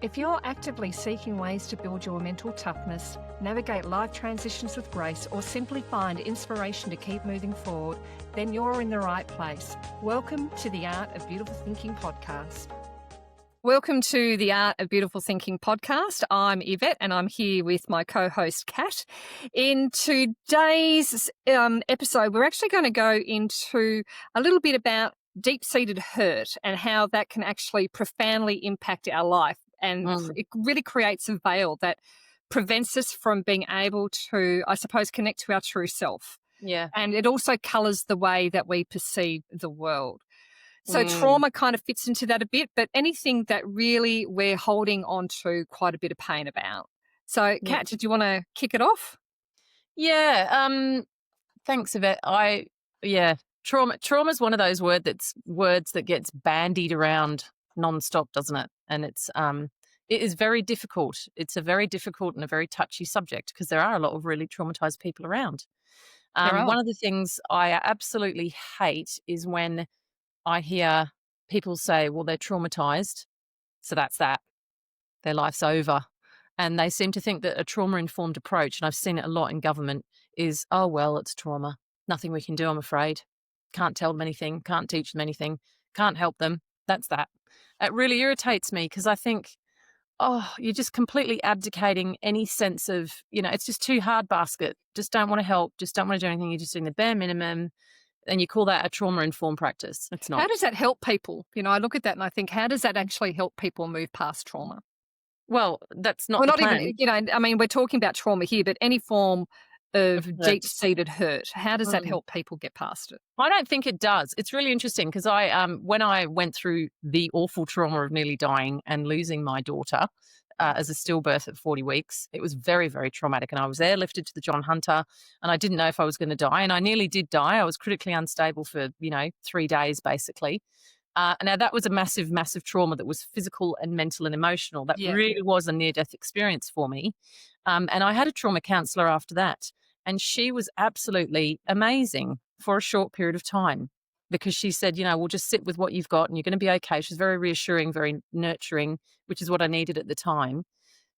If you're actively seeking ways to build your mental toughness, navigate life transitions with grace, or simply find inspiration to keep moving forward, then you're in the right place. Welcome to the Art of Beautiful Thinking podcast. Welcome to the Art of Beautiful Thinking podcast. I'm Yvette and I'm here with my co-host Cat. In today's episode, we're actually going to go into a little bit about deep-seated hurt and how that can actually profoundly impact our life. And it really creates a veil that prevents us from being able to, I suppose, connect to our true self. Yeah. And it also colours the way that we perceive the world. So trauma kind of fits into that a bit, but anything that really we're holding on to quite a bit of pain about. So, Kat, did you want to kick it off? Yeah. Thanks, Yvette. Trauma is one of those words that gets bandied around nonstop, doesn't it? And it is very difficult. It's a very difficult and a very touchy subject because there are a lot of really traumatized people around. One of the things I absolutely hate is when I hear people say, well, they're traumatized, so that's that. Their life's over. And they seem to think that a trauma-informed approach, and I've seen it a lot in government, is, oh, well, it's trauma. Nothing we can do, I'm afraid. Can't tell them anything, can't teach them anything, can't help them. That's that. It really irritates me because I think, you're just completely abdicating any sense of, it's just too hard basket. Just don't want to help, just don't want to do anything. You're just doing the bare minimum. And you call that a trauma-informed practice. It's not. How does that help people? I look at that and I think, how does that actually help people move past trauma? Well, that's not the plan. Even, we're talking about trauma here, but any form of deep-seated hurt, how does that help people get past it? I don't think it does. It's really interesting because when I went through the awful trauma of nearly dying and losing my daughter as a stillbirth at 40 weeks, it was very, very traumatic. And I was airlifted to the John Hunter and I didn't know if I was going to die. And I nearly did die. I was critically unstable for, 3 days, basically. Now, that was a massive, massive trauma that was physical and mental and emotional. That really was a near-death experience for me. And I had a trauma counsellor after that. And she was absolutely amazing for a short period of time because she said, we'll just sit with what you've got and you're going to be okay. She's very reassuring, very nurturing, which is what I needed at the time.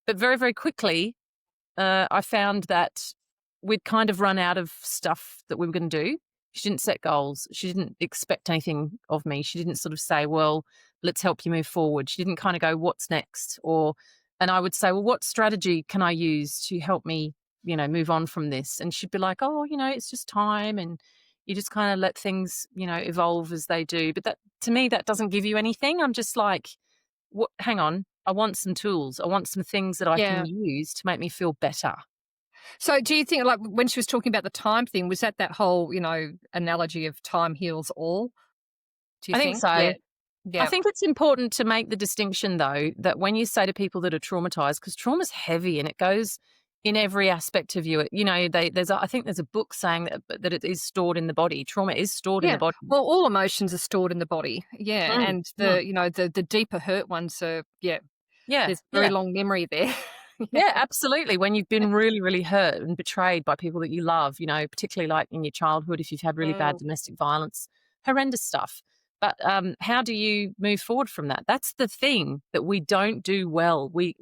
But very, very quickly, I found that we'd kind of run out of stuff that we were going to do. She didn't set goals. She didn't expect anything of me. She didn't sort of say, well, let's help you move forward. She didn't kind of go, what's next? And I would say, well, what strategy can I use to help me, move on from this? And she'd be like, it's just time. And you just kind of let things, evolve as they do. But that, to me, that doesn't give you anything. I'm just like, what? Hang on. I want some tools. I want some things that I can use to make me feel better. So do you think, like when she was talking about the time thing, was that whole, analogy of time heals all? Do you think so. Yeah. I think it's important to make the distinction, though, that when you say to people that are traumatized, because trauma's heavy and it goes in every aspect of you. I think there's a book saying that it is stored in the body. Trauma is stored in the body. Well, all emotions are stored in the body. Yeah. And the deeper hurt ones are, there's very long memory there. Yeah, absolutely. When you've been really, really hurt and betrayed by people that you love, particularly like in your childhood, if you've had really bad domestic violence, horrendous stuff. But how do you move forward from that? That's the thing that we don't do well. We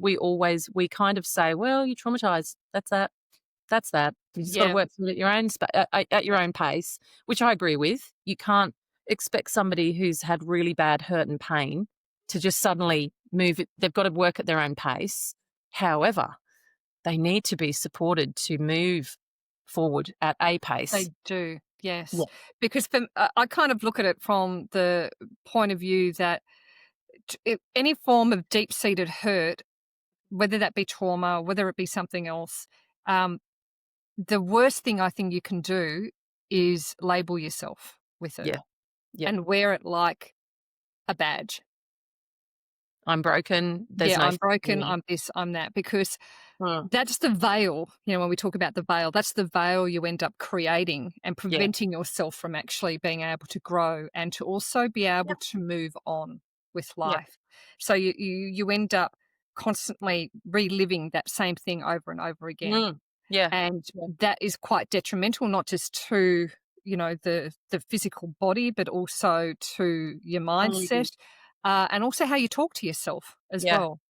kind of say, well, you're traumatized. That's that. That's that. You just got to work through it at your own pace, which I agree with. You can't expect somebody who's had really bad hurt and pain to just suddenly move it. They've got to work at their own pace. However, they need to be supported to move forward at a pace. They do. Yes, because I kind of look at it from the point of view that any form of deep-seated hurt, whether that be trauma, whether it be something else, the worst thing I think you can do is label yourself with it and wear it like a badge. I'm broken. I'm broken. I'm this, I'm that. Because that's the veil, when we talk about the veil, that's the veil you end up creating and preventing yourself from actually being able to grow and to also be able to move on with life. So you end up constantly reliving that same thing over and over again. And that is quite detrimental, not just to, the physical body, but also to your mindset. And also how you talk to yourself as well.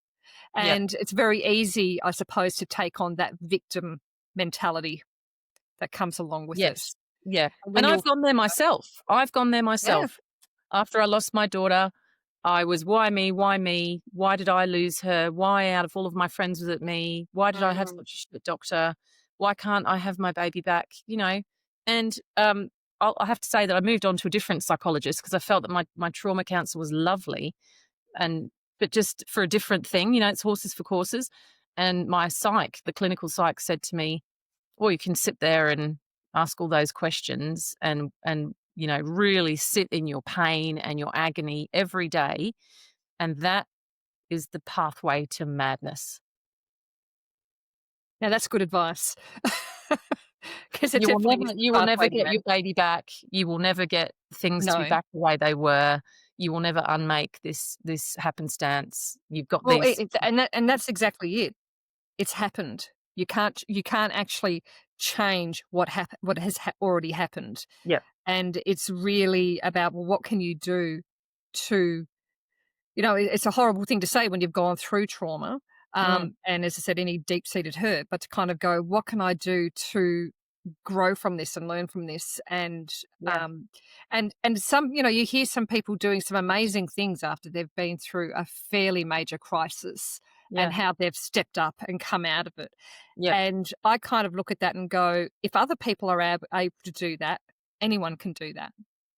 Yep. And it's very easy, I suppose, to take on that victim mentality that comes along with it. Yes. Yeah. And And when I've you're gone there myself. I've gone there yeah, myself. After I lost my daughter, I was, why me? Why me? Why did I lose her? Why out of all of my friends was it me? Why did I have mm, such a shit doctor? Why can't I have my baby back? And I have to say that I moved on to a different psychologist because I felt that my trauma counsellor was lovely, and but just for a different thing. It's horses for courses. And my psych, the clinical psych, said to me, or you can sit there and ask all those questions and really sit in your pain and your agony every day, and that is the pathway to madness. now that's good advice. Because it You will definitely is never the you will never pathway to get your madness. baby back. You will never get things to be No. back the way they were. You will never unmake this happenstance. You've got Well, these. and that's exactly it. It's happened. You can't actually change what has already happened. Yeah. And it's really about, well, what can you do to it's a horrible thing to say when you've gone through trauma, Mm, and as I said, any deep-seated hurt, but to kind of go, "What can I do to grow from this and learn from this?" yeah. And some you hear some people doing some amazing things after they've been through a fairly major crisis and Yeah. how they've stepped up and come out of it. Yep. And I kind of look at that and go, if other people are able to do that, anyone can do that,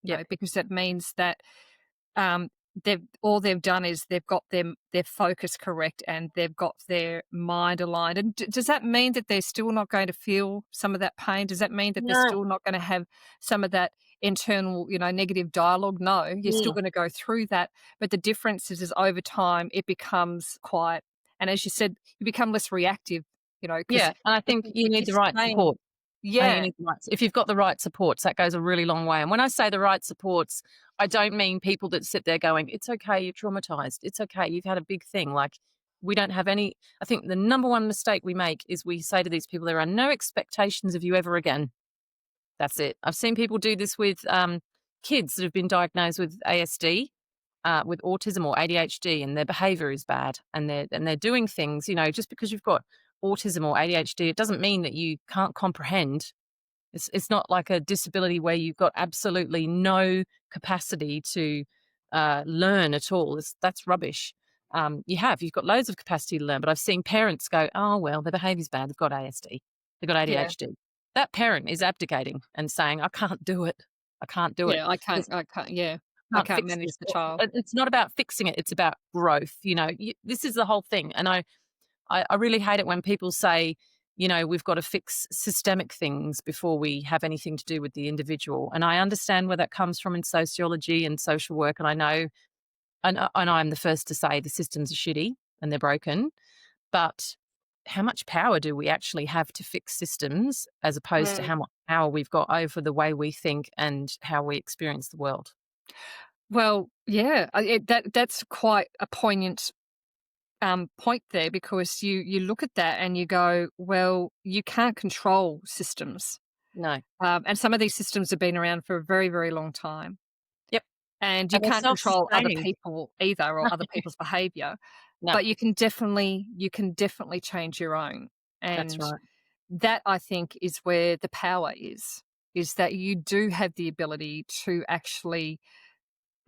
Yep. because that means that um, they've done is they've got their focus correct and they've got their mind aligned. And does that mean that they're still not going to feel some of that pain? Does that mean that they're No. still not going to have some of that internal, negative dialogue? No, you're still Mm, going to go through that. But the difference is over time it becomes quiet, and as you said, you become less reactive. Because yeah, and I think you if need you're the right staying, support. I think you yeah, need the right if you've got the right supports, that goes a really long way. And when I say the right supports, I don't mean people that sit there going, "It's okay, you're traumatized. It's okay, you've had a big thing." Like, we don't have any. I think the number one mistake we make is we say to these people, "There are no expectations of you ever again." That's it. I've seen people do this with kids that have been diagnosed with ASD, with autism or ADHD, and their behavior is bad, and they're doing things. Just because you've got autism or ADHD, it doesn't mean that you can't comprehend. It's not like a disability where you've got absolutely no capacity to learn at all. That's rubbish. You've got loads of capacity to learn, but I've seen parents go, "Oh well, their behaviour's bad. They've got ASD. They've got yeah, ADHD." That parent is abdicating and saying, "I can't do it. I can't do it. yeah. I can't. Yeah, I Can't can't fix manage this." the child. It's not about fixing it. It's about growth. This is the whole thing. And I really hate it when people say, we've got to fix systemic things before we have anything to do with the individual. And I understand where that comes from in sociology and social work. And I know, and I'm the first to say the systems are shitty and they're broken. But how much power do we actually have to fix systems as opposed to Mm. how much power we've got over the way we think and how we experience the world? Well, yeah, that's quite a poignant point there, because you look at that and you go, well, you can't control systems, No. and some of these systems have been around for a very, very long time, Yep. and you And they're can't control other self-sustaining. people either, or other people's behaviour, No, but you can definitely change your own, that's and right. that, I think, is where the power is that you do have the ability to actually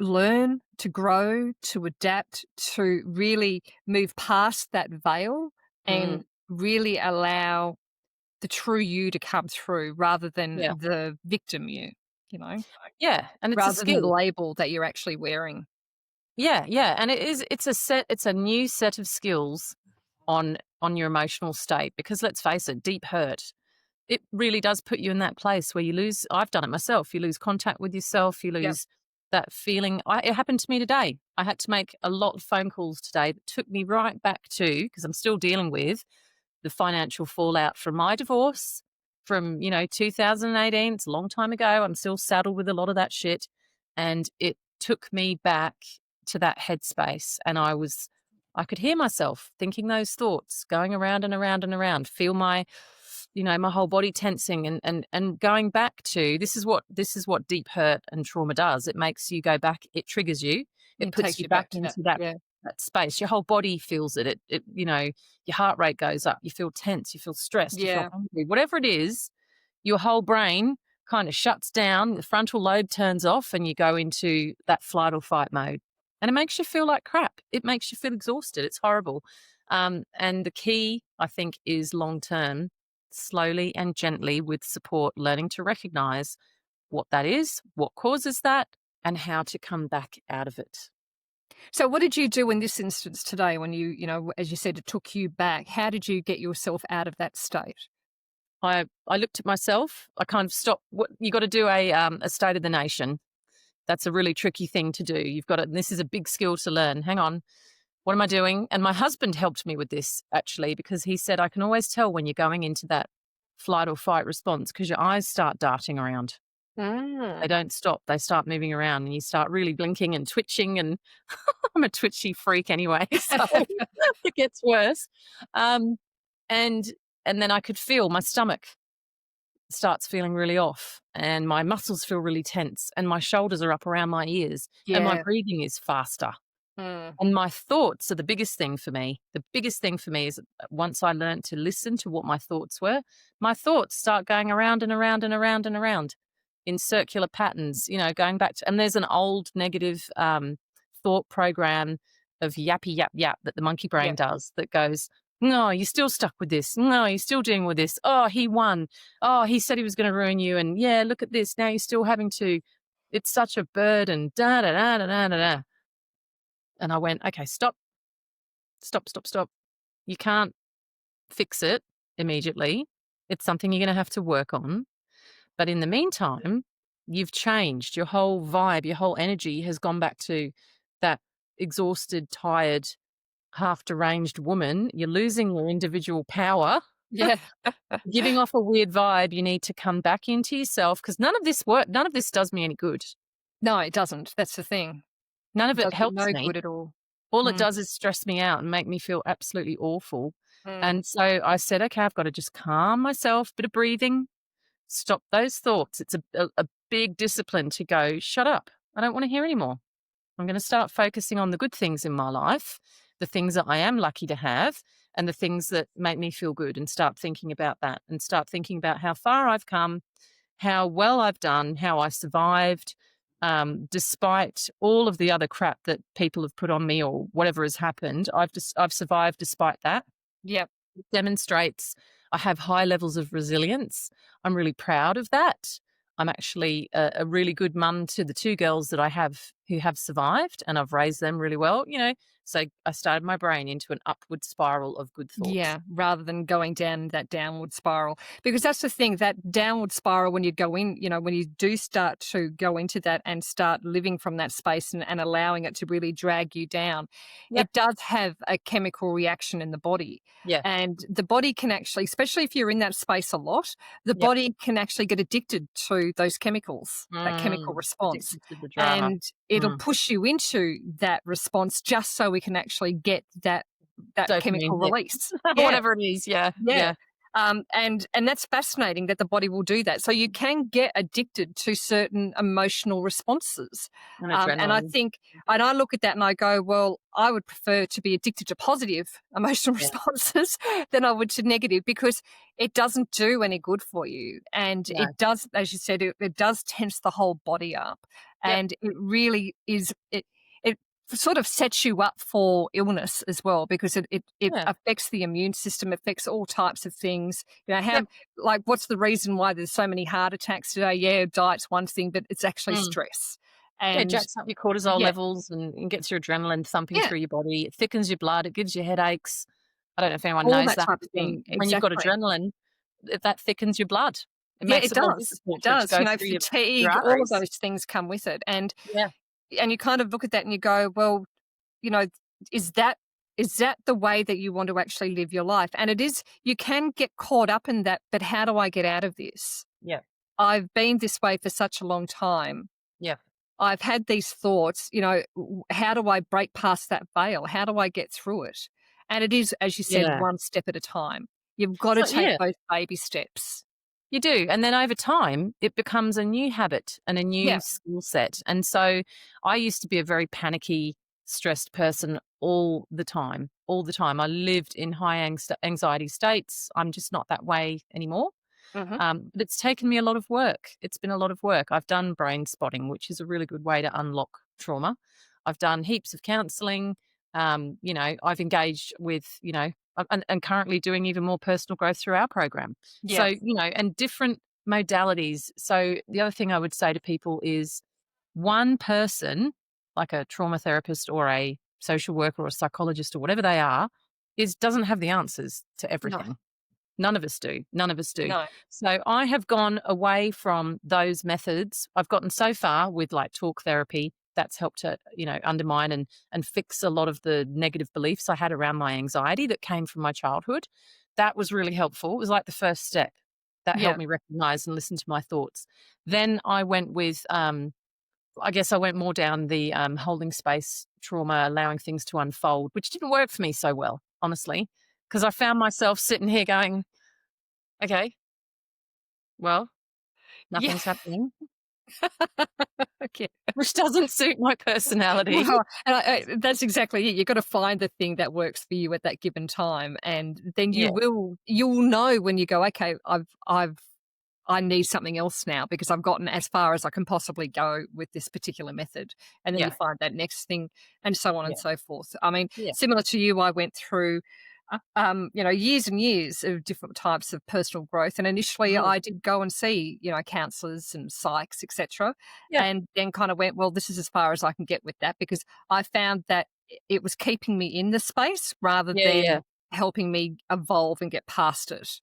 learn, to grow, to adapt, to really move past that veil Mm, and really allow the true you to come through rather than yeah. the victim you, you know, Yeah, and it's a rather than the skill. label that you're actually wearing. Yeah, yeah, and it's a new set of skills on your emotional state, because let's face it, deep hurt, it really does put you in that place where you lose. I've done it myself. You lose contact with yourself, you Yep. lose that feeling. It happened to me today. I had to make a lot of phone calls today that took me right back to, because I'm still dealing with the financial fallout from my divorce from, 2018. It's a long time ago. I'm still saddled with a lot of that shit. And it took me back to that headspace. And I could hear myself thinking those thoughts going around and around and around, feel my whole body tensing, and going back to, this is what deep hurt and trauma does. It makes you go back, it triggers you, it It puts takes you you back back to that. into that Yeah. that space. Your whole body feels it. Your heart rate goes up. You feel tense. You feel stressed. You feel Yeah. angry. Whatever it is, your whole brain kind of shuts down. The frontal lobe turns off, and you go into that flight or fight mode. And it makes you feel like crap. It makes you feel exhausted. It's horrible. And the key, I think, is long term, slowly and gently with support, learning to recognize what that is, what causes that, and how to come back out of it. So what did you do in this instance today when you, as you said, it took you back? How did you get yourself out of that state? I looked at myself. I kind of stopped. What you got to do a state of the nation. That's a really tricky thing to do. You've got to. This is a big skill to learn. Hang on, what am I doing? And my husband helped me with this actually because he said I can always tell when you're going into that flight or fight response because your eyes start darting around. They Mm. don't stop. They start moving around, and you start really blinking and twitching. And I'm a twitchy freak anyway, so it gets worse. Um, and and then I could feel my stomach starts feeling really off and my muscles feel really tense and my shoulders are up around my ears and my Yeah. breathing is faster. Mm. And my thoughts are the biggest thing for me. The biggest thing for me is once I learned to listen to what my thoughts were, my thoughts start going around and around and around and around in circular patterns, going back to, and there's an old negative thought program of yappy yap yap that the monkey brain Yeah. does that goes, no, you're still stuck with this. No, you're still dealing with this. Oh, he won. Oh, he said he was going to ruin you. And yeah, look at this. Now you're still having to. It's such a burden. Da da da da da da. Da. And I went, okay, stop, stop, stop, stop. You can't fix it immediately. It's something you're going to have to work on. But in the meantime, you've changed. Your whole vibe, your whole energy has gone back to that exhausted, tired, half deranged woman. You're losing your individual power, Yeah. giving off a weird vibe. You need to come back into yourself because none of this none of this does me any good. No, it doesn't. That's the thing. None of It it does you helps no me. good at all. All it Mm. does is stress me out and make me feel absolutely awful. Mm. And so I said, okay, I've got to just calm myself, bit of breathing, stop those thoughts. It's a big discipline to go, shut up. I don't want to hear anymore. I'm going to start focusing on the good things in my life, the things that I am lucky to have, and the things that make me feel good, and start thinking about that and start thinking about how far I've come, how well I've done, how I survived, despite all of the other crap that people have put on me or whatever has happened. I've survived despite that. Yep. It demonstrates I have high levels of resilience. I'm really proud of that. I'm actually a really good mum to the two girls that I have who have survived, and I've raised them really well, So I started my brain into an upward spiral of good thoughts. Yeah, rather than going down that downward spiral. Because that's the thing, that downward spiral, when you go in, when you do start to go into that and start living from that space and allowing it to really drag you down, Yep. it does have a chemical reaction in the body. Yeah. And the body can actually, especially if you're in that space a lot, the Yep. body can actually get addicted to those chemicals, that chemical response. Addicted to the drama. And it'll push you into that response just so we can actually get that chemical Dopamine hit. release. Whatever it is, yeah. Yeah. And that's fascinating that the body will do that. So you can get addicted to certain emotional responses. And And I adrenaline. think, and I look at that and I go, well, I would prefer to be addicted to positive emotional Yeah. responses than I would to negative, because it doesn't do any good for you. And No. it does, as you said, it does tense the whole body up. Yep. And it really is, it sort of sets you up for illness as well, because it Yeah. affects the immune system, affects all types of things. How Yep. like what's the reason why there's so many heart attacks today? Yeah, diet's one thing, but it's actually stress. Yeah, it And jacks up your cortisol yeah, levels and gets your adrenaline thumping yeah, through your body. It thickens your blood. It gives you headaches. I don't know if anyone all knows that that. type of thing. When you've got Exactly. adrenaline, that thickens your blood. It Yeah, makes it it more does. difficult It for it to does. go through your Fatigue, all of arteries. those things come with it. And Yeah. you kind of look at that and you go, well, you know, is that the way that you want to actually live your life? And it is, you can get caught up in that, but how do I get out of this? Yeah. I've been this way for such a long time. Yeah. I've had these thoughts, how do I break past that veil? How do I get through it? And it is, as you said, Yeah. one step at a time. You've got to So, take yeah. those baby steps. You do. And then over time, it becomes a new habit and a new Yeah. skill set. And so I used to be a very panicky, stressed person all the time, all the time. I lived in high anxiety states. I'm just not that way anymore. Hmm. But it's taken me a lot of work. It's been a lot of work. I've done brain spotting, which is a really good way to unlock trauma. I've done heaps of counseling. I've engaged with, and currently doing even more personal growth through our program. So, Yeah. and different modalities. So the other thing I would say to people is one person, like a trauma therapist or a social worker or a psychologist or whatever they are, doesn't have the answers to No. everything. None of us do. None of us do. No. So I have gone away from those methods. I've gotten so far with like talk therapy. That's helped to, undermine and fix a lot of the negative beliefs I had around my anxiety that came from my childhood. That was really helpful. It was like the first step. That Yeah. helped me recognize and listen to my thoughts. Then I went with I guess I went more down the holding space trauma, allowing things to unfold, which didn't work for me so well, honestly, because I found myself sitting here going, okay, well, Yeah. nothing's happening, Okay. which doesn't suit my personality. Well, and that's exactly it. You've got to find the thing that works for you at that given time, and then Yeah, you'll know when you go, okay, I need something else now because I've gotten as far as I can possibly go with this particular method. And then you yeah, find that next thing and so on and yeah, so forth. I mean, yeah. similar to you, I went through, years and years of different types of personal growth. And initially Mhm. I did go and see, counselors and psychs, etc. Yeah, And then kind of went, well, this is as far as I can get with that because I found that it was keeping me in the space rather yeah, yeah, than helping me evolve and get past it.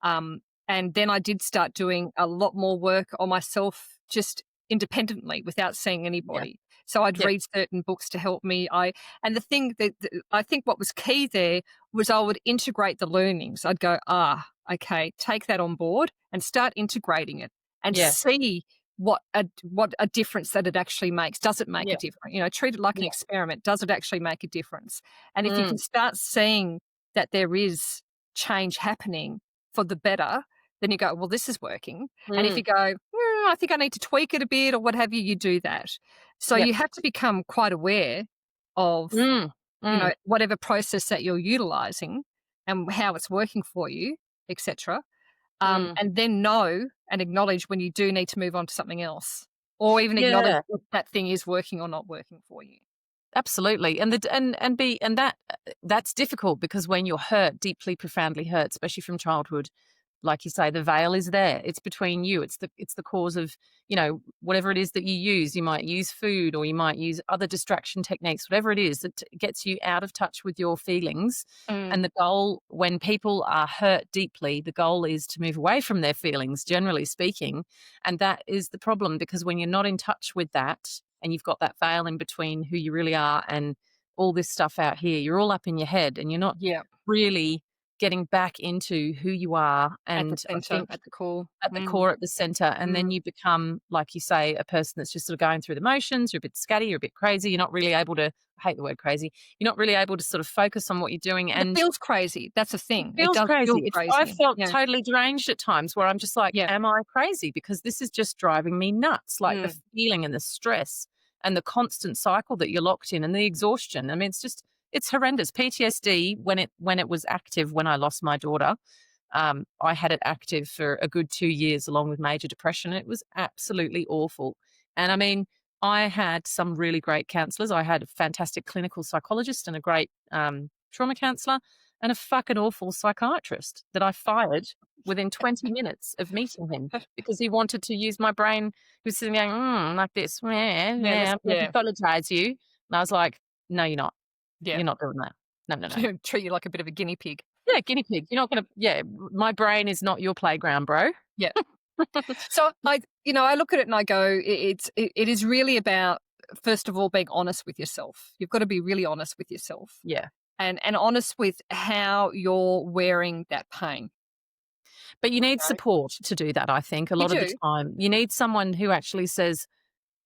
Um, and then I did start doing a lot more work on myself just independently without seeing yeah, anybody. So I'd yeah, read certain books to help me. And the thing that I think what was key there was I would integrate the learnings. I'd go, okay, take that on board and start integrating it and yeah, see what a difference that it actually makes. Does it make a yeah, difference? Treat it like an yeah. experiment. Does it actually make a difference? And if you Mm, can start seeing that there is change happening for the better, then you go, well, this is working. And if mm, you go, I think I need to tweak it a bit or what have you, you do that. So yep, you have to become quite aware of, mm, mm, whatever process that you're utilizing and how it's working for you, etc. mm. And then know and acknowledge when you do need to move on to something else, or even acknowledge Yeah. if that thing is working or not working for you. Absolutely. That's difficult because when you're hurt, deeply, profoundly hurt, especially from childhood, like you say, the veil is there. It's between you. It's the cause of, whatever it is that you use. You might use food or you might use other distraction techniques, whatever it is that gets you out of touch with your feelings. Mm, And the goal when people are hurt deeply, the goal is to move away from their feelings, generally speaking. And that is the problem because when you're not in touch with that and you've got that veil in between who you really are and all this stuff out here, you're all up in your head and you're not yeah, really getting back into who you are. at the And I center, think at the core. at the Mm, core, at the center, and then mm. you become, like you say, a person that's just sort of going through the motions. You're a bit scatty, you're a bit crazy. You're not really able to, I hate the word crazy. You're not really able to sort of focus on what you're doing. But it And feels crazy. That's the it thing. It feels does feel crazy. I crazy. felt Yeah, totally deranged at times where I'm just like, yeah. am I crazy? Because this is just driving me nuts. Like the Mm, feeling and the stress and the constant cycle that you're locked in and the exhaustion. I mean, it's horrendous. PTSD when it was active when I lost my daughter. I had it active for a good 2 years along with major depression. It was absolutely awful. And I mean, I had some really great counselors. I had a fantastic clinical psychologist and a great trauma counselor and a fucking awful psychiatrist that I fired within 20 minutes of meeting him because he wanted to use my brain. He was sitting going, like this, yeah, yeah, yeah, I'm going to yeah, pathologize you. And I was like, no, you're not. yeah. You're not doing that. No, no, no. Treat you like a bit of a guinea pig. Yeah, guinea pig. You're not gonna my brain is not your playground, bro. Yeah. So I look at it and I go, it is really about first of all being honest with yourself. You've got to be really honest with yourself Yeah. and honest with how you're wearing that pain. But you need Right? support to do that, I think, a You lot of the do. time. You need someone who actually says,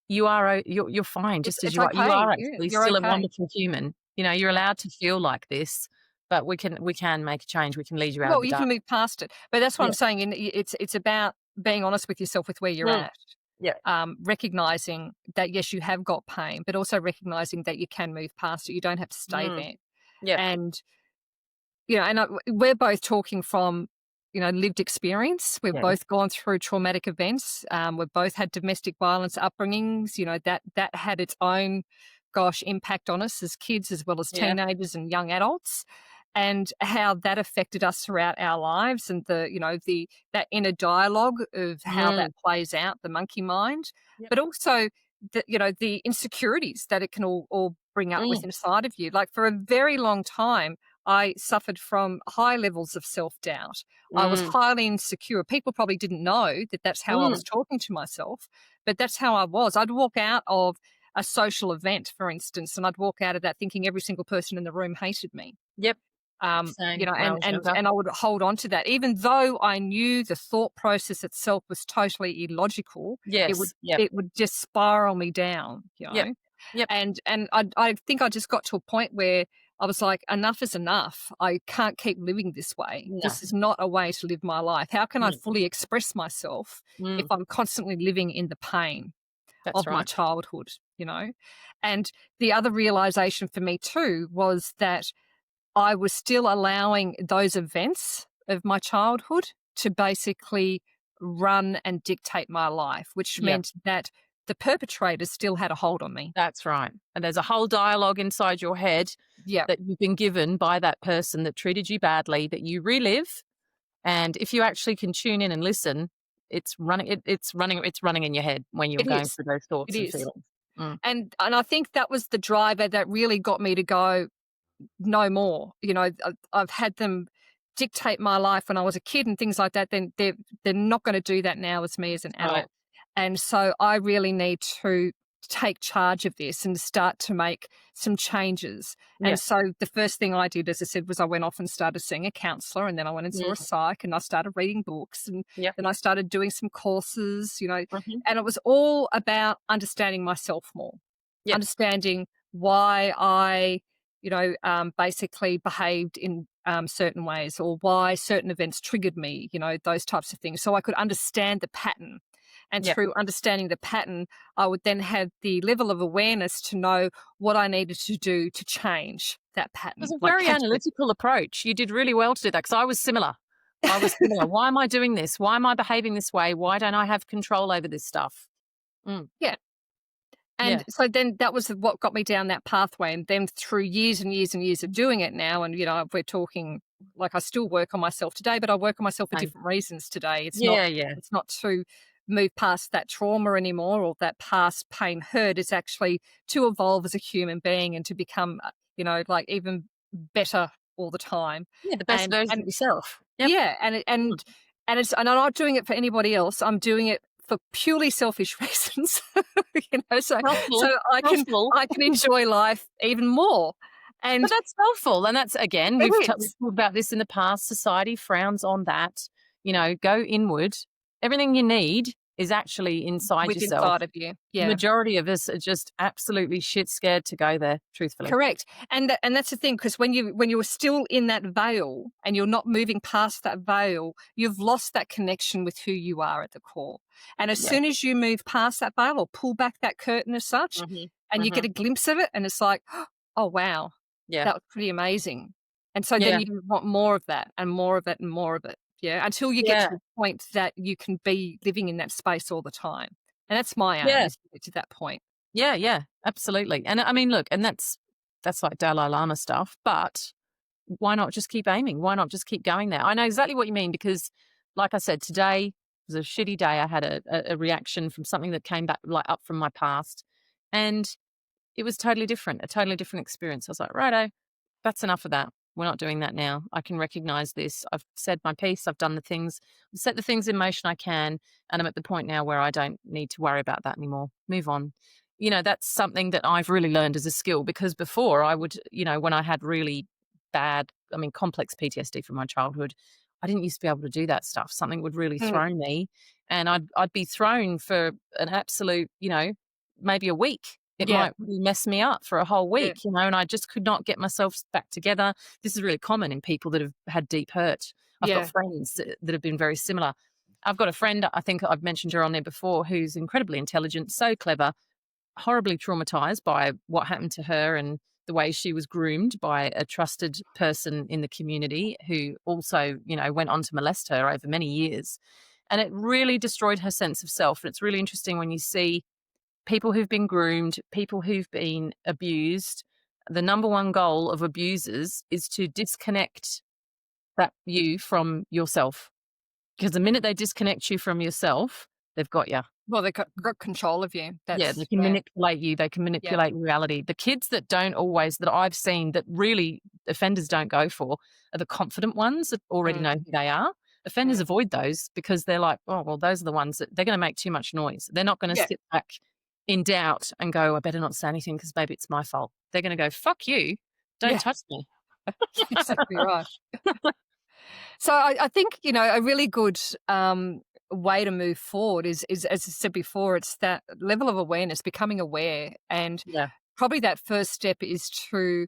you're fine It's just as it's you are. You okay. are Yeah, actually you're still a okay. wonderful human. You're Yeah. allowed to feel like this, but we can make a change. We can lead you out of Well, the you dark. can move past it, but that's what I'm Yeah. saying. It's about being honest with yourself with where you're Mm. at. Yeah. recognizing that, yes, you have got pain, but also recognizing that you can move past it. You don't have to stay Mm. there. Yep. And, we're both talking from, lived experience. We've Yeah. both gone through traumatic events. We've both had domestic violence upbringings, that had its own, impact on us as kids as well as Yeah. teenagers and young adults, and how that affected us throughout our lives, and that inner dialogue of how Mm. that plays out, the monkey mind, Yep. but also the insecurities that it can all bring up Mm. with inside of you. Like, for a very long time, I suffered from high levels of self-doubt. I was Mm. highly insecure. People probably didn't know that that's how I was Mm. talking to myself, but that's how I was. I'd walk out of a social event, for instance, and I'd walk out of that thinking every single person in the room hated me. Yep. Same when I And was and younger. and I would hold on to that, even though I knew the thought process itself was totally illogical. It would Yes. Yep. it would just spiral me down, Yep. Yep. and I think I just got to a point where I was like, enough is enough. I can't keep living this way. No. This is not a way to live my life. How can I Mm. fully express myself if Mm. I'm constantly living in the pain That's of my right. childhood, And the other realization for me too was that I was still allowing those events of my childhood to basically run and dictate my life, which Yep. meant that the perpetrators still had a hold on me. That's right. And there's a whole dialogue inside your head Yeah, that you've been given by that person that treated you badly that you relive. And if you actually can tune in and listen, it's running in your head when you're it going is. through those It thoughts and is. feelings. Mm. And I think that was the driver that really got me to go, no more. I've had them dictate my life when I was a kid and things like that. Then they're not going to do that now as me as an Right. adult. And so I really need to take charge of this and start to make some changes. Yeah. And so the first thing I did, as I said, was I went off and started seeing a counselor, and then I went and saw a Mm. psych, and I started reading books, and Yep. then I started doing some courses, Mhm. and it was all about understanding myself more, Yep. understanding why I basically behaved in certain ways, or why certain events triggered me, those types of things. So I could understand the pattern. And Yep. through understanding the pattern, I would then have the level of awareness to know what I needed to do to change that It was pattern, a like very catch it. analytical approach. You did really well to do that because I was similar. I was similar. Why am I doing this? Why am I behaving this way? Why don't I have control over this stuff? Mm. Yeah. Yeah. And so then that was what got me down that pathway. And then through years and years and years of doing it now, and, we're talking, like, I still work on myself today, but I work on myself for Same. different reasons today. Yeah. Yeah. It's not to move past that trauma anymore, or that past pain hurt. It's actually to evolve as a human being and to become, like, even better all the time. Yeah. The best And version of yourself. Yep. yeah, Mm. and I'm not doing it for anybody else. I'm doing it for purely selfish reasons, so Helpful. I can Helpful. enjoy life even more. But And that's helpful. And that's, again, it we've is talked about this in the past. Society frowns on that. Go inward. Everything you need is actually inside with yourself. inside of you. The Yeah. majority of us are just absolutely shit scared to go there, truthfully. Correct. And that's the thing, because when you're still in that veil and you're not moving past that veil, you've lost that connection with who you are at the core. And as Yeah. soon as you move past that veil, or pull back that curtain as such, Mhm. and you get Mhm. a glimpse of it, and it's like, oh wow, Yeah. that was pretty amazing. And so then Yeah. you want more of that and more of it and more of it. Yeah. Until you get Yeah. to the point that you can be living in that space all the time. And that's my aim, Yeah. is to get to that point. Yeah. Yeah. Absolutely. And I mean, look, and that's like Dalai Lama stuff, but why not just keep aiming? Why not just keep going there? I know exactly what you mean because, like I said, today was a shitty day. I had a reaction from something that came back, like, up from my past, and it was totally different, a totally different experience. I was like, righto, that's enough of that. We're not doing that now. I can recognize this. I've said my piece. I've done the things, I've set the things in motion I can. And I'm at the point now where I don't need to worry about that anymore. Move on. That's something that I've really learned as a skill because before I would, when I had really complex PTSD from my childhood, I didn't used to be able to do that stuff. Something would really Mm, throw me and I'd be thrown for an absolute, maybe a week. It yeah. might really mess me up for a whole Yeah. week, and I just could not get myself back together. This is really common in people that have had deep hurt. I've got Yeah. friends that have been very similar. I've got a friend, I think I've mentioned her on there before, who's incredibly intelligent, so clever, horribly traumatized by what happened to her and the way she was groomed by a trusted person in the community who also, went on to molest her over many years. And it really destroyed her sense of self. And it's really interesting when you see people who've been groomed, people who've been abused. The number one goal of abusers is to disconnect that you from yourself. Because the minute they disconnect you from yourself, they've got you. Well, they've got control of you. Yeah, That's they can manipulate you, they can yeah. manipulate reality. The kids that don't always that I've seen that really offenders don't go for are the confident ones that already Mm, know who they are. Offenders mm. avoid those because they're like, "Oh, well, those are the ones that they're gonna make too much noise." They're not gonna Yeah, sit back in doubt and go, "I better not say anything because maybe it's my fault." They're gonna go, "Fuck you, don't yeah, touch me." exactly right. So I think, a really good way to move forward is, as I said before, it's that level of awareness, becoming aware. And Yeah. probably that first step is to,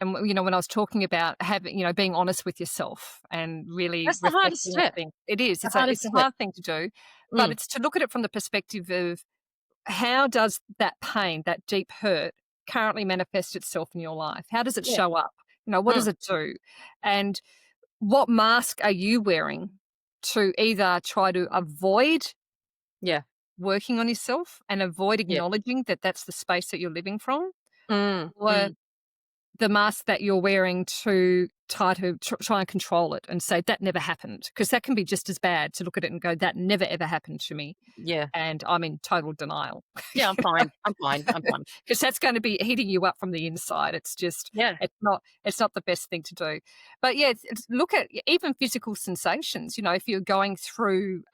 and when I was talking about having, being honest with yourself and really That's the hardest reflecting on step, things. It is. the It's hardest a step. hard thing to do, but Mm, it's to look at it from the perspective of how does that pain, that deep hurt, currently manifest itself in your life? How does it yeah, show up? What does mm, it do? And what mask are you wearing to either try to avoid yeah, working on yourself and avoid yeah. acknowledging that that's the space that you're living from, Mm, or mm, the mask that you're wearing to try and control it and say that never happened, because that can be just as bad to look at it and go that never ever happened to me yeah. and I'm in total denial. Yeah, I'm fine, I'm fine, I'm fine. Because that's going to be heating you up from the inside. It's just Yeah. it's not the best thing to do. But yeah, look at even physical sensations. If you're going through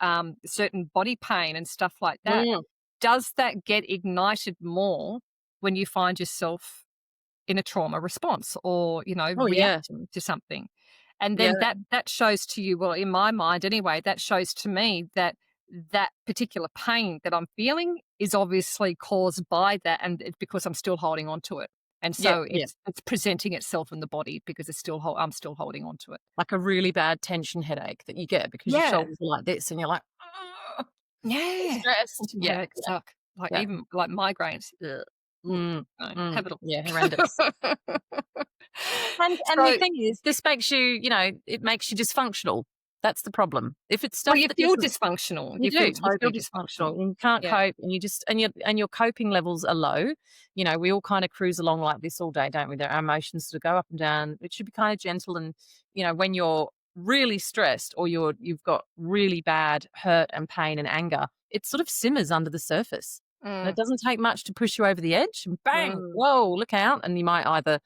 certain body pain and stuff like that, Mm. does that get ignited more when you find yourself in a trauma response or Oh, yeah. reacting to something? And Yeah. then that shows to you, well, in my mind anyway, that shows to me that that particular pain that I'm feeling is obviously caused by that, and it's because I'm still holding on to it. And Yeah, so yeah. it's presenting itself in the body because I'm still holding on to it. Like a really bad tension headache that you get because your Yeah. shoulders are like this and you're like, "Ugh, so Yeah. stressed." Tension Yeah, headaches yeah, suck. Like yeah. even like migraines. Ugh. Ugh. Mm, No, mm. have it Yeah, all. horrendous. And the So, thing is, this makes you, it makes you dysfunctional. That's the problem. If it's well, stuff you that feel doesn't dysfunctional. you You feel do, you feel totally dysfunctional dysfunctional. and you can't Yeah. cope and you just and your coping levels are low. We all kind of cruise along like this all day, don't we? Our emotions sort of go up and down. It should be kind of gentle and, when you're really stressed or you've got really bad hurt and pain and anger, it sort of simmers under the surface. And it Mm, doesn't take much to push you over the edge and bang, mm. whoa, look out. And you might either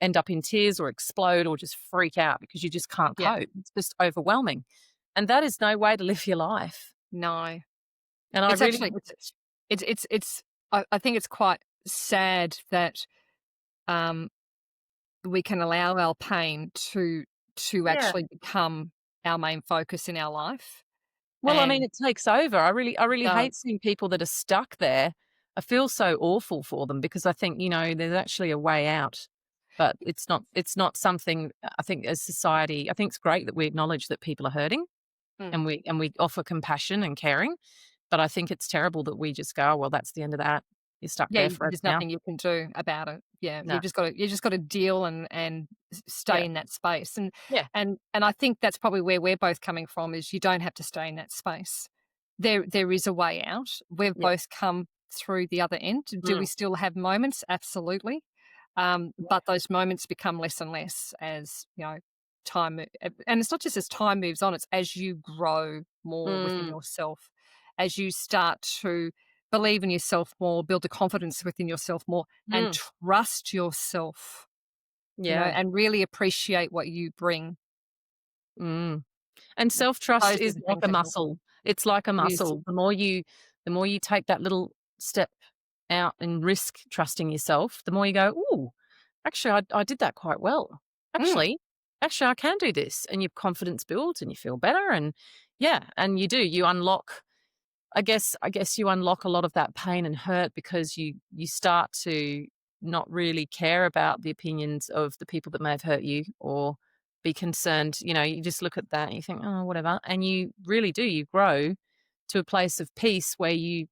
end up in tears or explode or just freak out because you just can't Yeah. cope. It's just overwhelming. And that is no way to live your life. No. And I It's really actually it's I think it's quite sad that, um, we can allow our pain to yeah. actually become our main focus in our life, Well, I mean, and it takes over. I really hate does. seeing people that are stuck there. I feel so awful for them because I think, there's actually a way out. But it's not something I think as society, I think it's great that we acknowledge that people are hurting Mm. and we offer compassion and caring. But I think it's terrible that we just go, "Oh, well, that's the end of that. You're stuck Yeah, there you forever there's now." nothing you can do about it. Yeah, No. you just gotta deal and stay Yeah. in that space, and Yeah. and I think that's probably where we're both coming from, is you don't have to stay in that space. There is a way out. We've Yeah. both come through the other end. Do we Mm. still have moments? Absolutely. But those moments become less and less as, and it's not just as time moves on, it's as you grow more within Mm. yourself, as you start to believe in yourself more, build the confidence within yourself more, and Mm. trust yourself, Yeah. and really appreciate what you bring. Mm. And self-trust Those are is the like things a that help. muscle. It's like a It is. muscle. The more you take that little step out and risk trusting yourself, the more you go, "Ooh, actually, I did that quite well. Mm, Actually, I can do this." And your confidence builds and you feel better and yeah, and you unlock I guess you unlock a lot of that pain and hurt because you start to not really care about the opinions of the people that may have hurt you or be concerned. You just look at that and you think, oh, whatever. And you really do. You grow to a place of peace where you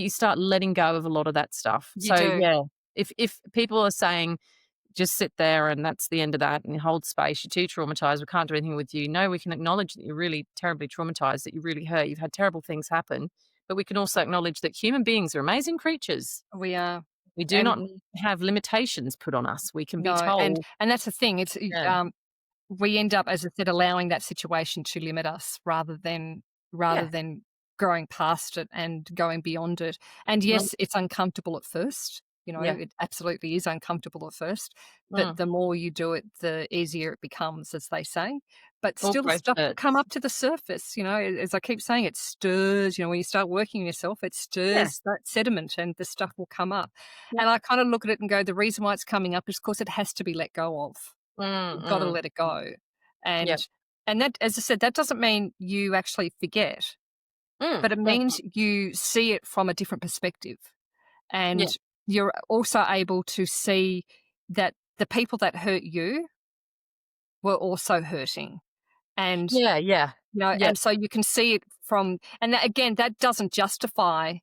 start letting go of a lot of that stuff. You So do. yeah, if people are saying just sit there and that's the end of that and hold space, you're too traumatized, we can't do anything with you. No, we can acknowledge that you're really terribly traumatized, that you're really hurt, you've had terrible things happen. But we can also acknowledge that human beings are amazing creatures. We are. We do And not need to have limitations put on us. We can be no, and told. and that's the thing. Yeah. We end up, as I said, allowing that situation to limit us rather Yeah. than growing past it and going beyond it. And Well, yes, it's uncomfortable at first. yeah. It absolutely is uncomfortable at first, but Mm. the more you do it, the easier it becomes, as they say. But All still, the growth stuff will come hurts. up to the surface. As I keep saying, it stirs. When you start working on yourself, it Yeah. stirs that sediment, and the stuff will come up. Yep. And I kind of look at it and go, the reason why it's coming up is because it has to be let go of. Mm, You've got to mm. let it go. Yep. And that, as I said, that doesn't mean you actually forget, Mm. but it No. means you see it from a different perspective. Yeah. And you're also able to see that the people that hurt you were also hurting. And, Yeah, yeah. Yep. and so you can see it from, and that, again, that doesn't justify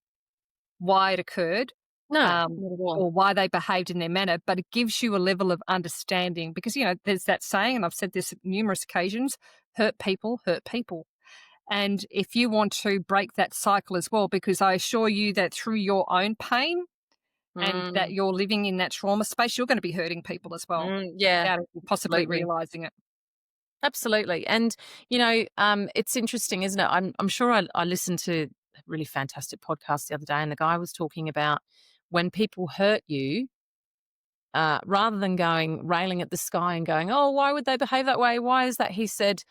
why it occurred, No, um, not at all. or why they behaved in their manner, but it gives you a level of understanding because, there's that saying, and I've said this at numerous occasions, hurt people hurt people. And if you want to break that cycle as well, because I assure you that through your own pain and that Mm, you're living in that trauma space, you're going to be hurting people as well yeah, without possibly absolutely. realizing it. Absolutely. And, it's interesting, isn't it? I'm sure I listened to a really fantastic podcast the other day, and the guy was talking about when people hurt you, rather than railing at the sky and going, oh, why would they behave that way? Why is that? He said,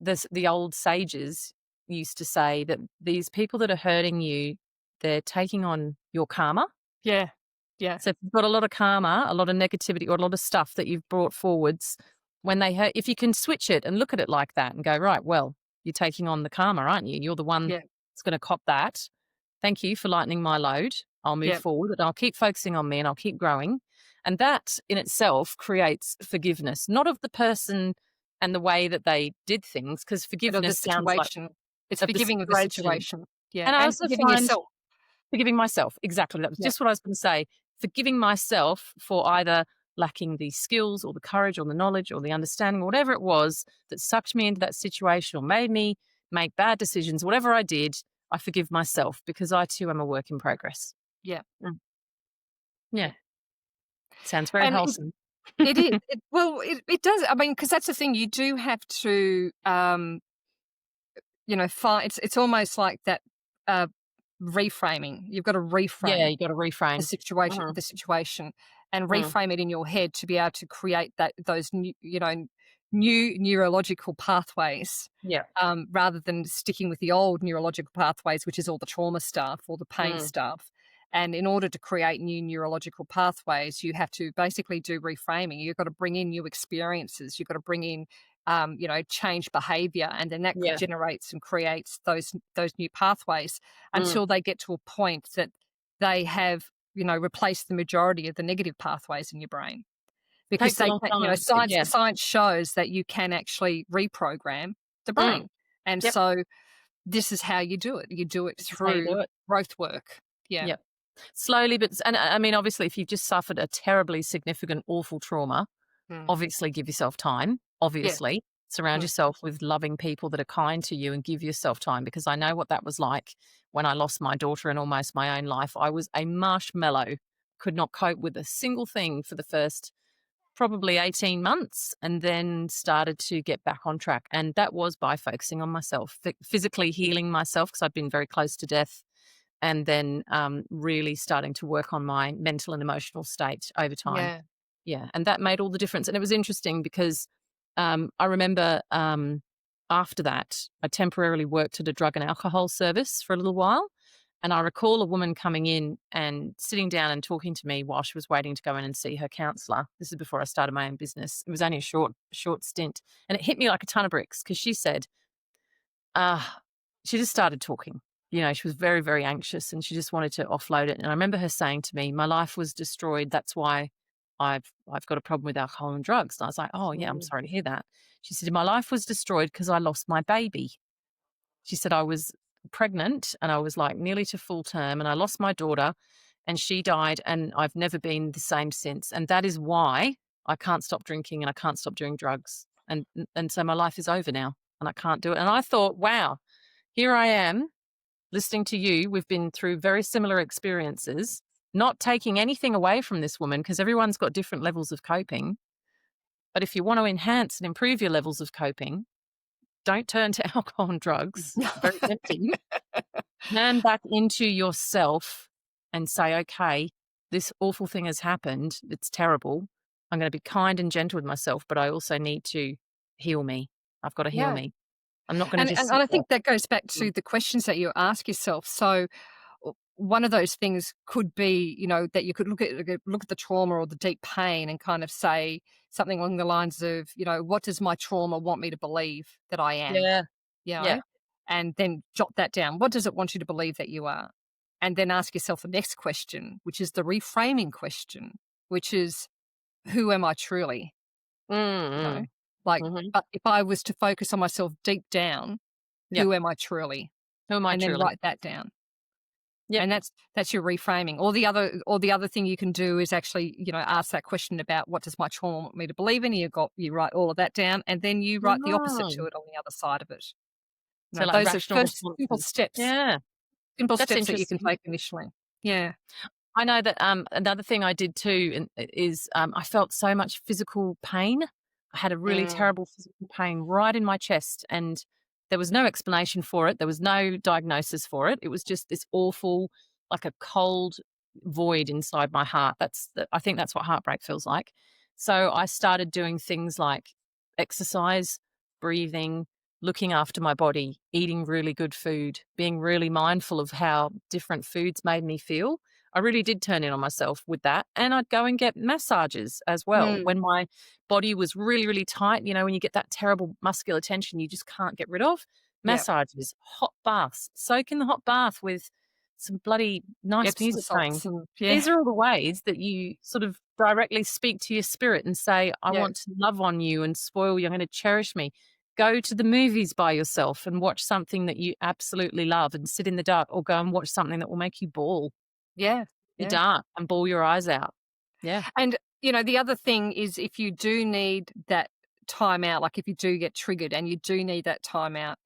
the old sages used to say that these people that are hurting you, they're taking on your karma. Yeah. Yeah. So if you've got a lot of karma, a lot of negativity, or a lot of stuff that you've brought forwards, when they hurt, if you can switch it and look at it like that and go, right, well, you're taking on the karma, aren't you? You're the one Yeah. that's going to cop that. Thank you for lightening my load. I'll move Yeah. forward and I'll keep focusing on me and I'll keep growing. And that in itself creates forgiveness, not of the person and the way that they did things, because But of the forgiveness sounds like situation. It's of the forgiving of the situation. situation. Yeah. And I And also forgiving find yourself. forgiving myself, exactly, that was Yeah. just what I was gonna say. Forgiving myself for either lacking the skills or the courage or the knowledge or the understanding, or whatever it was that sucked me into that situation or made me make bad decisions, whatever I did, I forgive myself because I too am a work in progress. Yeah. Mm. Yeah, Yeah. sounds very And wholesome. it is. It does. I mean, because that's the thing. You do have to, find. It's almost like that uh, reframing. You've got to Yeah, reframe you gotta reframe. Mhm, the situation, and mm, reframe it in your head to be able to create those new neurological pathways. yeah, Rather than sticking with the old neurological pathways, which is all the trauma stuff or the pain mm, stuff. And in order to create new neurological pathways, you have to basically do reframing. You've got to bring in new experiences. You've got to bring in, change behavior, and then that yeah, generates and creates those new pathways mm. until they get to a point that they have, replaced the majority of the negative pathways in your brain. Because Takes a they long can, time, but science yeah. science shows that you can actually reprogram the Mm, brain. And yep, so this is how you do it. You do it this is how you through do it. growth work. Yeah. Yep. Slowly, but and I mean, obviously, if you've just suffered a terribly significant, awful trauma, Mm. obviously give yourself time. Yeah. Obviously, surround Mm. yourself with loving people that are kind to you and give yourself time, because I know what that was like when I lost my daughter and almost my own life. I was a marshmallow, could not cope with a single thing for the first probably 18 months, and then started to get back on track. And that was by focusing on myself, physically healing myself because I'd been very close to death, and then really starting to work on my mental and emotional state over time. Yeah. Yeah, and that made all the difference. And it was interesting because I remember after that, I temporarily worked at a drug and alcohol service for a little while. And I recall a woman coming in and sitting down and talking to me while she was waiting to go in and see her counselor. This is before I started my own business. It was only a short stint. And it hit me like a ton of bricks because she said, she just started talking. She was very, very anxious and she just wanted to offload it. And I remember her saying to me, my life was destroyed. That's why I've got a problem with alcohol and drugs." And I was like, "Oh, yeah, I'm Mm. sorry to hear that." She said, "My life was destroyed because I lost my baby." She said, "I was pregnant and I was, like, nearly to full term, and I lost my daughter, and she died, and I've never been the same since, and that is why I can't stop drinking and I can't stop doing drugs, and so my life is over now, and I can't do it." And I thought, "Wow, here I am listening to you. We've been through very similar experiences, not taking anything away from this woman because everyone's got different levels of coping. But if you want to enhance and improve your levels of coping, don't turn to alcohol and drugs. Very tempting. Turn back into yourself and say, okay, this awful thing has happened. It's terrible. I'm going to be kind and gentle with myself, but I also need to heal me. I've got to heal Yeah. me. I'm not going to And just and sit I there." think that goes back Mm. to the questions that you ask yourself. So one of those things could be, that you could look at the trauma or the deep pain and kind of say something along the lines of, what does my trauma want me to believe that I am? Yeah. You Yeah. know, and then jot that down. What does it want you to believe that you are? And then ask yourself the next question, which is the reframing question, which is, who am I truly? You know, Mm-mm. like, Hmm. but if I was to focus on myself deep down, Yeah. who am I truly? Who am I And then truly? write that down. Yep. And that's your reframing. Or the other thing you can do is actually, ask that question about what does my trauma want me to believe in? You write all of that down, and then you write the opposite to Mm. it on the other side of it. So, like, Those are rational first simple responses. steps. Yeah, Simple that's steps that you can interesting. take initially. Yeah. I know that, another thing I did too is, I felt so much physical pain. I had a really Mm. terrible physical pain right in my chest, and there was no explanation for it. There was no diagnosis for it. It was just this awful, like a cold void inside my heart. I think that's what heartbreak feels like. So I started doing things like exercise, breathing, looking after my body, eating really good food, being really mindful of how different foods made me feel. I really did turn in on myself with that, and I'd go and get massages as well Mm. when my body was really, really tight. You know, when you get that terrible muscular tension you just can't get rid of. Yeah. Massages, hot baths, soak in the hot bath with some bloody nice Epsom music playing. salts and yeah. These are all the ways that you sort of directly speak to your spirit and say, "I Yeah. want to love on you and spoil you. I'm gonna cherish me." Go to the movies by yourself and watch something that you absolutely love and sit in the dark, or go and watch something that will make you bawl. Yeah. Be Yeah. dark and bawl your eyes out. Yeah. And, the other thing is if you do need that time out, like if you do get triggered and you do need that time out,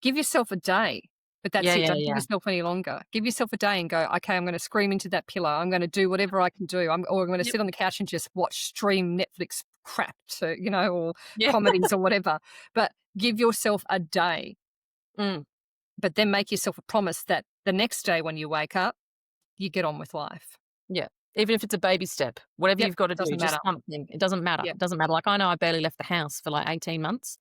give yourself a day. But Yeah, that's it. yeah, Don't give yeah. yourself any longer. Give yourself a day and go, okay, I'm going to scream into that pillow. I'm going to do whatever I can do. Or I'm going to Yep. sit on the couch and just watch stream Netflix crap or Yeah. comedies or whatever. But give yourself a day, Mm, but then make yourself a promise that the next day when you wake up, you get on with life. yeah. Even if it's a baby step, whatever Yep. you've got to do, Doesn't matter. just something. It doesn't matter. Yep. It doesn't matter. Like, I know I barely left the house for like 18 months.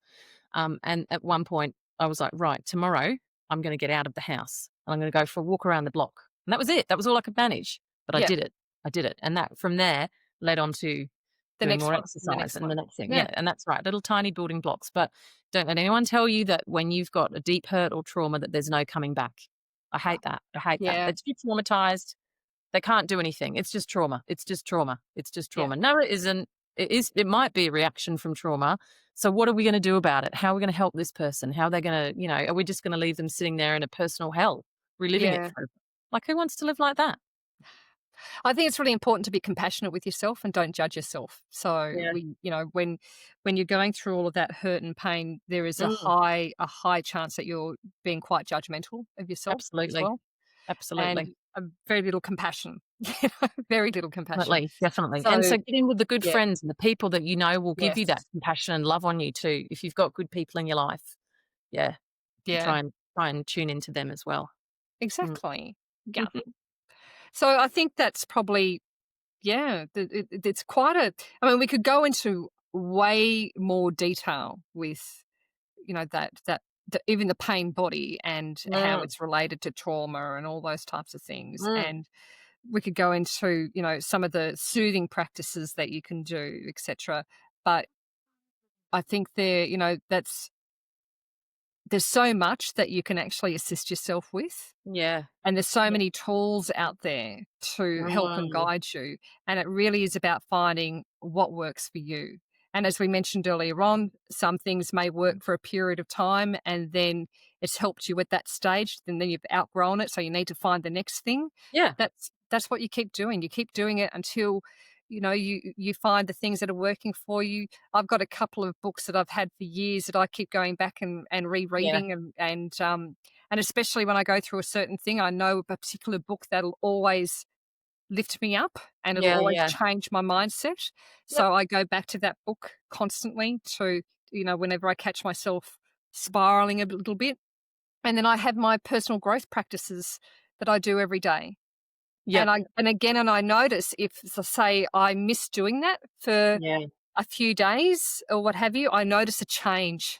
And at one point I was like, right, tomorrow I'm going to get out of the house and I'm going to go for a walk around the block. And that was it. That was all I could manage. But I Yeah. did it. I did it. And that from there led on to The doing next more one. And the exercise next and the one. next thing. Yeah. Yeah. And that's right. Little tiny building blocks. But don't let anyone tell you that when you've got a deep hurt or trauma that there's no coming back. I hate that. I hate that. Yeah. They're too traumatized. They can't do anything. It's just trauma. It's just trauma. It's just Yeah. trauma. No, it isn't. It might be a reaction from trauma. So what are we going to do about it? How are we going to help this person? How are they going to, are we just going to leave them sitting there in a personal hell, reliving it Yeah. forever? Like, who wants to live like that? I think it's really important to be compassionate with yourself and don't judge yourself. So Yeah. when you're going through all of that hurt and pain, there is a Mm, high chance that you're being quite judgmental of yourself as absolutely. well, and Absolutely. very little compassion. Very little compassion. Definitely. Definitely. And So so get in with the good yeah, friends and the people that you know will give yes, you that compassion and love on you too. If you've got good people in your life. Yeah. yeah, Try and tune into them as well. Mm. exactly. Yeah. Mhm. So I think that's probably yeah. It's quite a. I mean, we could go into way more detail with that even the pain body and how Mm, it's related to trauma and all those types of things. mm. And we could go into, some of the soothing practices that you can do, etc. But I think that's there's so much that you can actually assist yourself with. Yeah. And there's so Yeah. many tools out there to help and Mm. guide you. And it really is about finding what works for you. And as we mentioned earlier on, some things may work for a period of time and then it's helped you at that stage, and then you've outgrown it. So you need to find the next thing. But Yeah. that's what you keep doing. You keep doing it until you find the things that are working for you. I've got a couple of books that I've had for years that I keep going back and Yeah. rereading and especially when I go through a certain thing, I know a particular book that'll always lift me up and it'll Yeah. always Yeah. change my mindset. Yep. So I go back to that book constantly to, whenever I catch myself spiraling a little bit. And then I have my personal growth practices that I do every day. Yep. And I notice if, so say, I miss doing that for Yeah. a few days or what have you, I notice a change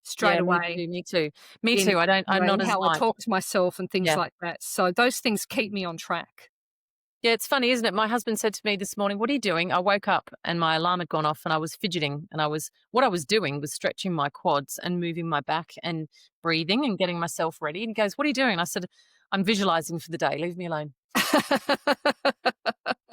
straight Yeah. Me away too. Me too. Me in too. I'm in not as how I light. talk to myself and things Yeah. like that. So those things keep me on track. Yeah, it's funny, isn't it? My husband said to me this morning, "What are you doing?" I woke up and my alarm had gone off and I was fidgeting and what I was doing was stretching my quads and moving my back and breathing and getting myself ready. And he goes, "What are you doing?" I said, "I'm visualizing for the day. Leave me alone."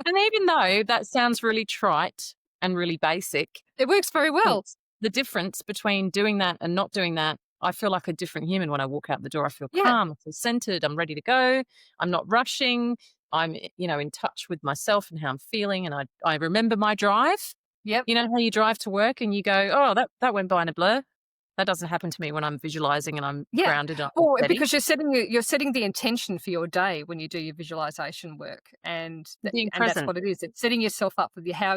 And even though that sounds really trite and really basic, It works very well. the difference between doing that and not doing that, I feel like a different human when I walk out the door. I feel Yeah. calm, I feel centered, I'm ready to go. I'm not rushing. I'm, in touch with myself and how I'm feeling. And I remember my drive. Yep. You know how you drive to work and you go, oh, that went by in a blur. That doesn't happen to me when I'm visualizing and I'm Yeah. grounded and Well, steady. because you're setting the intention for your day when you do your visualization work, and Being and that's present. what it is. It's setting yourself up for how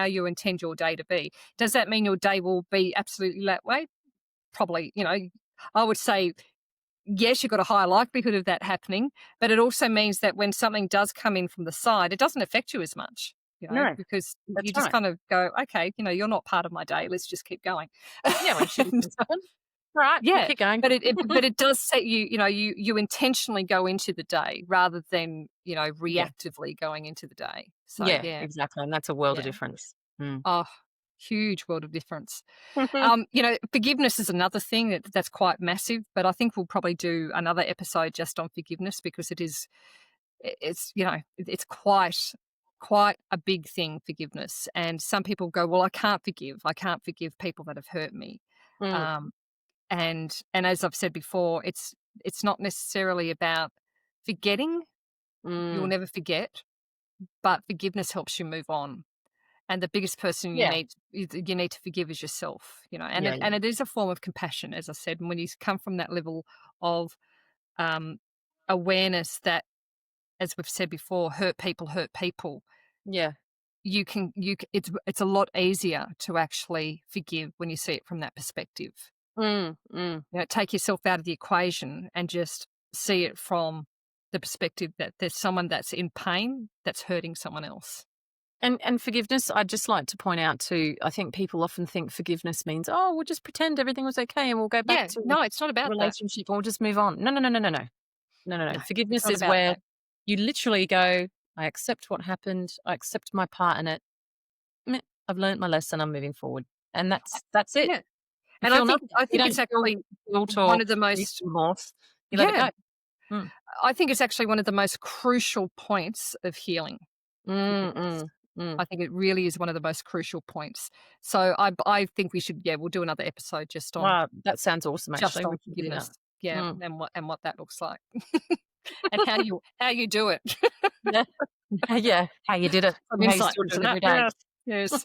you intend your day to be. Does that mean your day will be absolutely that way? Probably. I would say yes, you've got a higher likelihood of that happening, but it also means that when something does come in from the side, it doesn't affect you as much. No, Because that's you just right. kind of go, okay, you're not part of my day. Let's just keep going. Yeah, when shitty And things happen. Right, we'll yeah, keep going. but it does set you, you intentionally go into the day rather than, Yeah. reactively going into the day. So Yeah, yeah, exactly. And that's a world of yeah. difference. Mm. Oh, huge world of difference. Forgiveness is another thing that's quite massive, but I think we'll probably do another episode just on forgiveness because it's quite a big thing, forgiveness. And some people go, well, I can't forgive people that have hurt me. Mm, Um, and as I've said before, it's not necessarily about forgetting. You'll mm. never forget, but forgiveness helps you move on. And the biggest person Yeah, you need to forgive is yourself, and yeah, it is a form of compassion, as I said. And when you come from that level of um, awareness that, as we've said before, hurt people, yeah. it's a lot easier to actually forgive when you see it from that perspective. Mm, mm. Take yourself out of the equation and just see it from the perspective that there's someone that's in pain that's hurting someone else. And forgiveness, I'd just like to point out too, I think people often think forgiveness means, oh, we'll just pretend everything was okay and we'll go back Yeah, to no, it's not the about that. relationship and we'll just move on. No, no, no, no, no, no. No, no, no. No, it's Forgiveness not is about where that. you literally go, I accept what happened, I accept my part in it. Meh, I've learned my lesson, I'm moving forward. And that's it. Yeah, You and I feel think nothing. I You think don't it's feel actually guilt one or of the most remorse. You let it yeah, go. Mm. I think it's actually one of the most crucial points of healing, Mm, forgiveness. mm, mm. I think it really is one of the most crucial points. So I think we should, we'll do another episode Wow, that sounds awesome, just actually. on We should do forgiveness. that. Yeah, Mm. and what that looks like. And how you do it. Yeah. Yeah. How you did it Some and how you insight still do into it that. every day. Yes.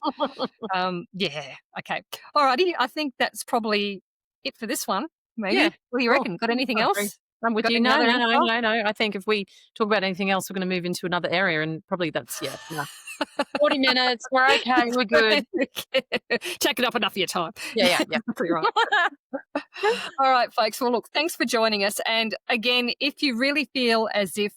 Yes. Yeah. Okay. Alrighty. I think that's probably it for this one. Yeah. Maybe. What do you Cool. reckon? Got anything I agree. else? I'm with Got you. any No, other no, no, info? no, no. I think if we talk about anything else, we're going to move into another area and probably that's, yeah, no. 40 minutes. We're okay. We're good. Taking up enough of your time. Yeah, yeah, Exactly right. yeah. All right, folks. Well, look, thanks for joining us. And again, if you really feel as if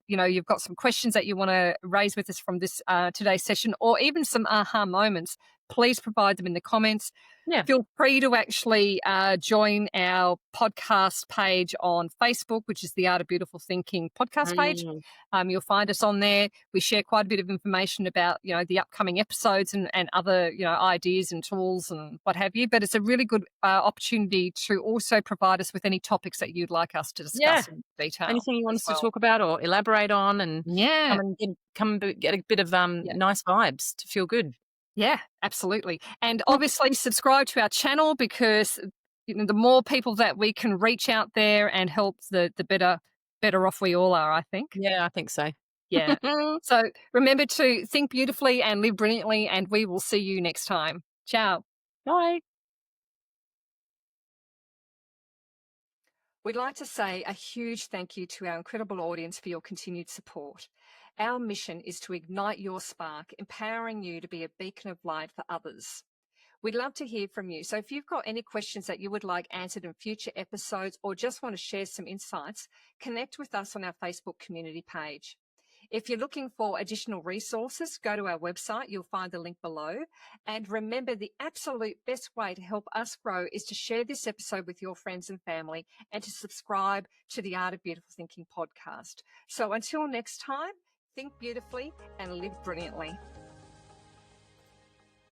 you've got some questions that you want to raise with us from this today's session, or even some aha moments, please provide them in the comments. Yeah. Feel free to actually join our podcast page on Facebook, which is the Art of Beautiful Thinking podcast page. You'll find us on there. We share quite a bit of information about, the upcoming episodes and other, ideas and tools and what have you. But it's a really good opportunity to also provide us with any topics that you'd like us to discuss in detail. Anything you want us to talk about or elaborate on, and come and get a bit of nice vibes to feel good. Yeah, absolutely. And obviously subscribe to our channel, because the more people that we can reach out there and help, the better off we all are, I think. Yeah, I think so. Yeah. So remember to think beautifully and live brilliantly, and we will see you next time. Ciao. Bye. We'd like to say a huge thank you to our incredible audience for your continued support. Our mission is to ignite your spark, empowering you to be a beacon of light for others. We'd love to hear from you. So if you've got any questions that you would like answered in future episodes, or just want to share some insights, connect with us on our Facebook community page. If you're looking for additional resources, go to our website. You'll find the link below. And remember, the absolute best way to help us grow is to share this episode with your friends and family, and to subscribe to the Art of Beautiful Thinking podcast. So until next time, think beautifully and live brilliantly.